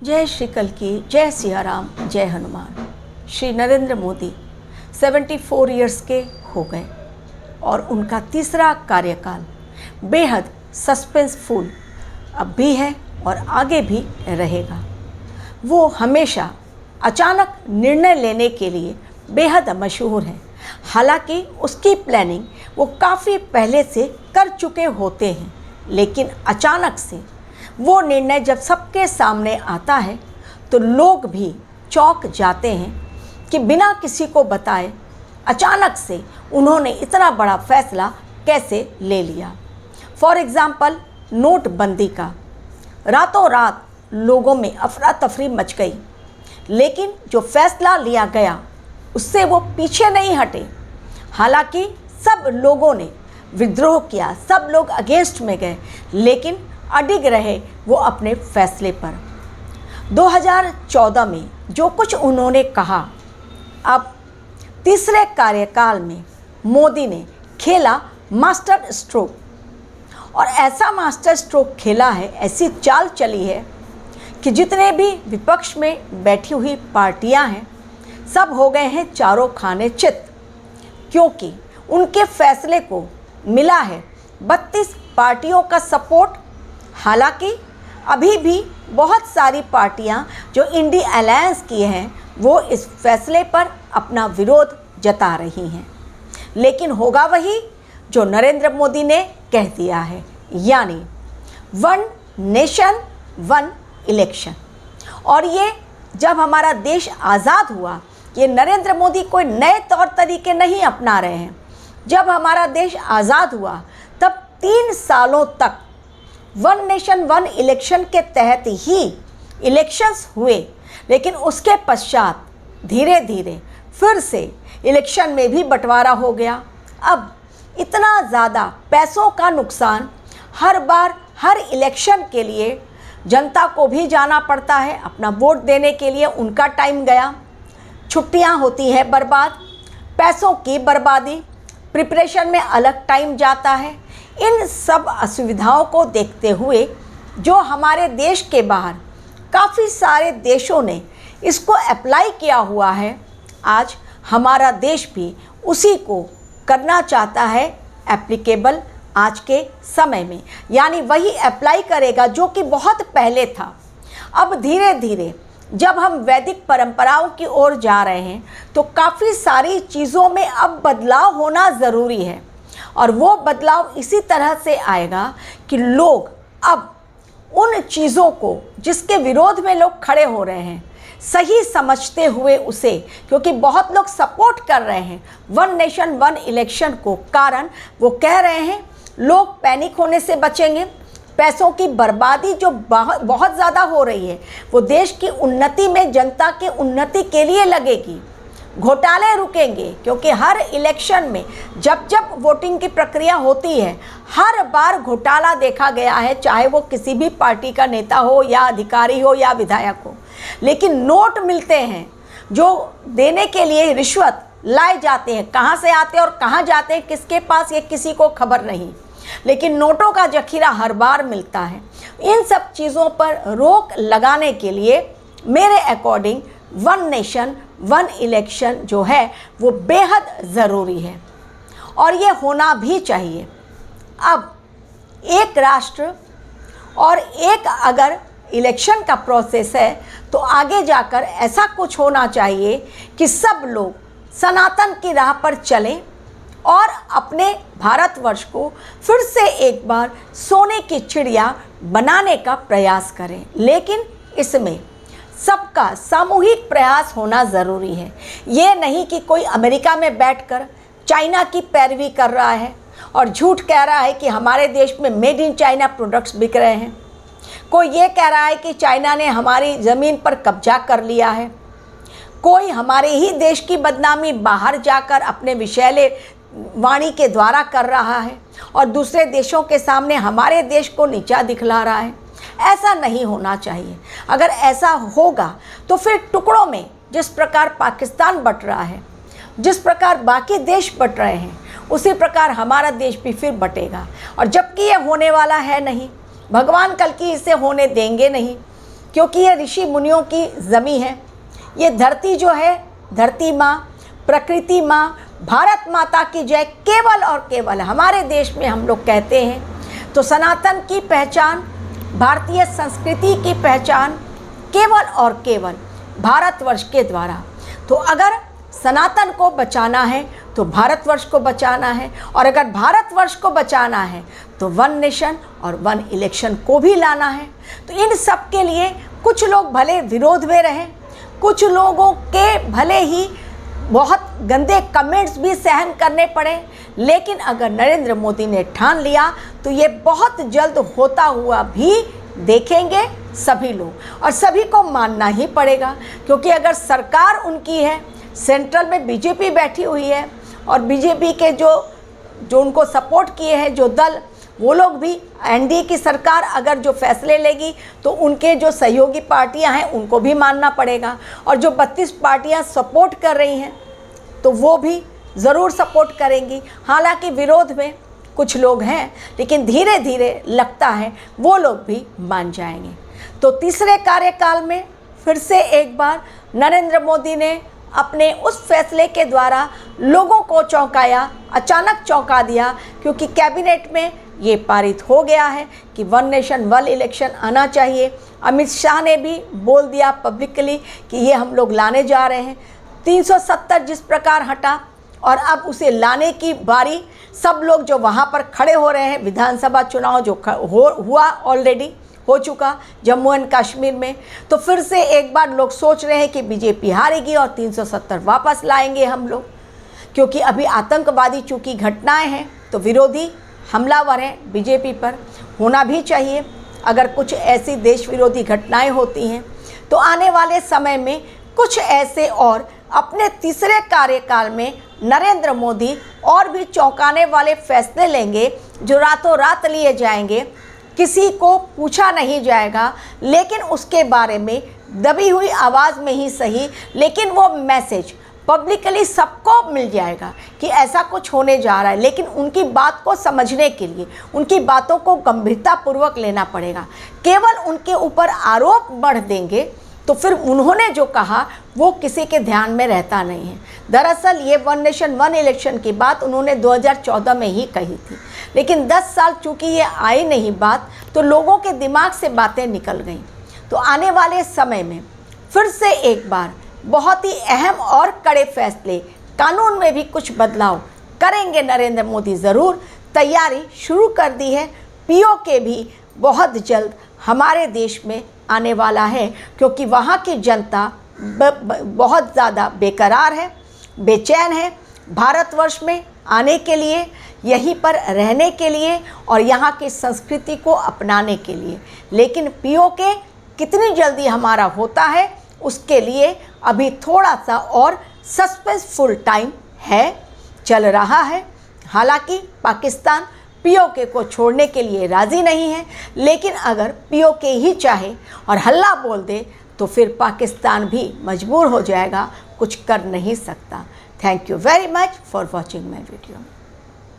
जय श्री कल्की, जय सिया राम, जय हनुमान। श्री नरेंद्र मोदी 74 इयर्स के हो गए और उनका तीसरा कार्यकाल बेहद सस्पेंसफुल अब भी है और आगे भी रहेगा। वो हमेशा अचानक निर्णय लेने के लिए बेहद मशहूर हैं। हालांकि उसकी प्लानिंग वो काफ़ी पहले से कर चुके होते हैं, लेकिन अचानक से वो निर्णय जब सबके सामने आता है तो लोग भी चौंक जाते हैं कि बिना किसी को बताए अचानक से उन्होंने इतना बड़ा फैसला कैसे ले लिया। फॉर एग्ज़ाम्पल, नोटबंदी का रातों रात लोगों में अफरा तफरी मच गई, लेकिन जो फैसला लिया गया उससे वो पीछे नहीं हटे। हालांकि सब लोगों ने विद्रोह किया, सब लोग अगेंस्ट में गए, लेकिन अडिग रहे वो अपने फैसले पर। 2014 में जो कुछ उन्होंने कहा, अब तीसरे कार्यकाल में मोदी ने खेला मास्टर स्ट्रोक, और ऐसा मास्टर स्ट्रोक खेला है, ऐसी चाल चली है कि जितने भी विपक्ष में बैठी हुई पार्टियां हैं सब हो गए हैं चारों खाने चित, क्योंकि उनके फैसले को मिला है 32 पार्टियों का सपोर्ट। हालांकि अभी भी बहुत सारी पार्टियां जो इंडी अलायंस की हैं वो इस फैसले पर अपना विरोध जता रही हैं, लेकिन होगा वही जो नरेंद्र मोदी ने कह दिया है, यानी 1 नेशन 1 इलेक्शन। और ये जब हमारा देश आज़ाद हुआ, ये नरेंद्र मोदी कोई नए तौर तरीके नहीं अपना रहे हैं। जब हमारा देश आज़ाद हुआ तब 3 सालों तक 1 नेशन 1 इलेक्शन के तहत ही इलेक्शंस हुए, लेकिन उसके पश्चात धीरे धीरे फिर से इलेक्शन में भी बंटवारा हो गया। अब इतना ज़्यादा पैसों का नुकसान, हर बार हर इलेक्शन के लिए जनता को भी जाना पड़ता है, अपना वोट देने के लिए उनका टाइम गया, छुट्टियां होती हैं बर्बाद, पैसों की बर्बादी, प्रिपरेशन में अलग टाइम जाता है। इन सब असुविधाओं को देखते हुए जो हमारे देश के बाहर काफ़ी सारे देशों ने इसको अप्लाई किया हुआ है, आज हमारा देश भी उसी को करना चाहता है एप्लीकेबल आज के समय में, यानी वही अप्लाई करेगा जो कि बहुत पहले था। अब धीरे धीरे जब हम वैदिक परंपराओं की ओर जा रहे हैं तो काफ़ी सारी चीज़ों में अब बदलाव होना ज़रूरी है, और वो बदलाव इसी तरह से आएगा कि लोग अब उन चीज़ों को जिसके विरोध में लोग खड़े हो रहे हैं सही समझते हुए उसे, क्योंकि बहुत लोग सपोर्ट कर रहे हैं 1 नेशन 1 इलेक्शन को, कारण वो कह रहे हैं लोग पैनिक होने से बचेंगे, पैसों की बर्बादी जो बहुत ज़्यादा हो रही है वो देश की उन्नति में, जनता की उन्नति के लिए लगेगी, घोटाले रुकेंगे, क्योंकि हर इलेक्शन में जब जब वोटिंग की प्रक्रिया होती है हर बार घोटाला देखा गया है, चाहे वो किसी भी पार्टी का नेता हो या अधिकारी हो या विधायक हो। लेकिन नोट मिलते हैं जो देने के लिए रिश्वत लाए जाते हैं, कहाँ से आते हैं और कहाँ जाते हैं किसके पास, ये किसी को खबर नहीं, लेकिन नोटों का जखीरा हर बार मिलता है। इन सब चीज़ों पर रोक लगाने के लिए मेरे अकॉर्डिंग 1 नेशन 1 इलेक्शन जो है वो बेहद ज़रूरी है, और ये होना भी चाहिए। अब एक राष्ट्र और एक अगर इलेक्शन का प्रोसेस है तो आगे जाकर ऐसा कुछ होना चाहिए कि सब लोग सनातन की राह पर चलें और अपने भारतवर्ष को फिर से एक बार सोने की चिड़िया बनाने का प्रयास करें, लेकिन इसमें सबका सामूहिक प्रयास होना ज़रूरी है। ये नहीं कि कोई अमेरिका में बैठकर चाइना की पैरवी कर रहा है और झूठ कह रहा है कि हमारे देश में मेड इन चाइना प्रोडक्ट्स बिक रहे हैं, कोई ये कह रहा है कि चाइना ने हमारी ज़मीन पर कब्जा कर लिया है, कोई हमारे ही देश की बदनामी बाहर जाकर अपने विषैले वाणी के द्वारा कर रहा है और दूसरे देशों के सामने हमारे देश को नीचा दिखला रहा है। ऐसा नहीं होना चाहिए। अगर ऐसा होगा तो फिर टुकड़ों में जिस प्रकार पाकिस्तान बट रहा है, जिस प्रकार बाकी देश बट रहे हैं, उसी प्रकार हमारा देश भी फिर बटेगा, और जबकि ये होने वाला है नहीं, भगवान कल की इसे होने देंगे नहीं, क्योंकि ये ऋषि मुनियों की ज़मीं है। ये धरती जो है, धरती माँ, प्रकृति माँ, भारत माता की जय केवल और केवल हमारे देश में हम लोग कहते हैं। तो सनातन की पहचान, भारतीय संस्कृति की पहचान केवल और केवल भारतवर्ष के द्वारा। तो अगर सनातन को बचाना है तो भारतवर्ष को बचाना है, और अगर भारतवर्ष को बचाना है तो वन नेशन और वन इलेक्शन को भी लाना है। तो इन सब के लिए कुछ लोग भले विरोध में रहें, कुछ लोगों के भले ही बहुत गंदे कमेंट्स भी सहन करने पड़े, लेकिन अगर नरेंद्र मोदी ने ठान लिया तो ये बहुत जल्द होता हुआ भी देखेंगे सभी लोग, और सभी को मानना ही पड़ेगा। क्योंकि अगर सरकार उनकी है, सेंट्रल में बीजेपी बैठी हुई है, और बीजेपी के जो उनको सपोर्ट किए हैं जो दल, वो लोग भी एनडीए की सरकार अगर जो फैसले लेगी तो उनके जो सहयोगी पार्टियां हैं उनको भी मानना पड़ेगा, और जो 32 पार्टियां सपोर्ट कर रही हैं तो वो भी ज़रूर सपोर्ट करेंगी। हालांकि विरोध में कुछ लोग हैं, लेकिन धीरे धीरे लगता है वो लोग भी मान जाएंगे। तो तीसरे कार्यकाल में फिर से एक बार नरेंद्र मोदी ने अपने उस फैसले के द्वारा लोगों को चौंकाया, अचानक चौंका दिया, क्योंकि कैबिनेट में ये पारित हो गया है कि वन नेशन वन इलेक्शन आना चाहिए। अमित शाह ने भी बोल दिया पब्लिकली कि ये हम लोग लाने जा रहे हैं। 370 जिस प्रकार हटा, और अब उसे लाने की बारी सब लोग जो वहाँ पर खड़े हो रहे हैं, विधानसभा चुनाव जो हुआ ऑलरेडी हो चुका जम्मू एंड कश्मीर में, तो फिर से एक बार लोग सोच रहे हैं कि बीजेपी हारेगी और 370 वापस लाएंगे हम लोग। क्योंकि अभी आतंकवादी चूँकि घटनाएं हैं तो विरोधी हमलावर हैं बीजेपी पर, होना भी चाहिए। अगर कुछ ऐसी देश विरोधी घटनाएं होती हैं तो आने वाले समय में कुछ ऐसे और अपने तीसरे कार्यकाल में नरेंद्र मोदी और भी चौंकाने वाले फैसले लेंगे, जो रातों रात लिए जाएंगे, किसी को पूछा नहीं जाएगा, लेकिन उसके बारे में दबी हुई आवाज़ में ही सही, लेकिन वो मैसेज पब्लिकली सबको मिल जाएगा कि ऐसा कुछ होने जा रहा है। लेकिन उनकी बात को समझने के लिए उनकी बातों को गंभीरतापूर्वक लेना पड़ेगा। केवल उनके ऊपर आरोप बढ़ देंगे तो फिर उन्होंने जो कहा वो किसी के ध्यान में रहता नहीं है। दरअसल ये वन नेशन वन इलेक्शन की बात उन्होंने 2014 में ही कही थी, लेकिन 10 साल चूँकि ये आई नहीं बात, तो लोगों के दिमाग से बातें निकल गईं। तो आने वाले समय में फिर से एक बार बहुत ही अहम और कड़े फैसले, कानून में भी कुछ बदलाव करेंगे नरेंद्र मोदी ज़रूर। तैयारी शुरू कर दी है। पीओके भी बहुत जल्द हमारे देश में आने वाला है, क्योंकि वहाँ की जनता बहुत ज़्यादा बेकरार है, बेचैन है भारतवर्ष में आने के लिए, यहीं पर रहने के लिए और यहाँ की संस्कृति को अपनाने के लिए। लेकिन पीओके कितनी जल्दी हमारा होता है उसके लिए अभी थोड़ा सा और सस्पेंसफुल टाइम है, चल रहा है। हालांकि पाकिस्तान पीओके को छोड़ने के लिए राज़ी नहीं है, लेकिन अगर पीओके ही चाहे और हल्ला बोल दे तो फिर पाकिस्तान भी मजबूर हो जाएगा, कुछ कर नहीं सकता। Thank you very much for watching my video.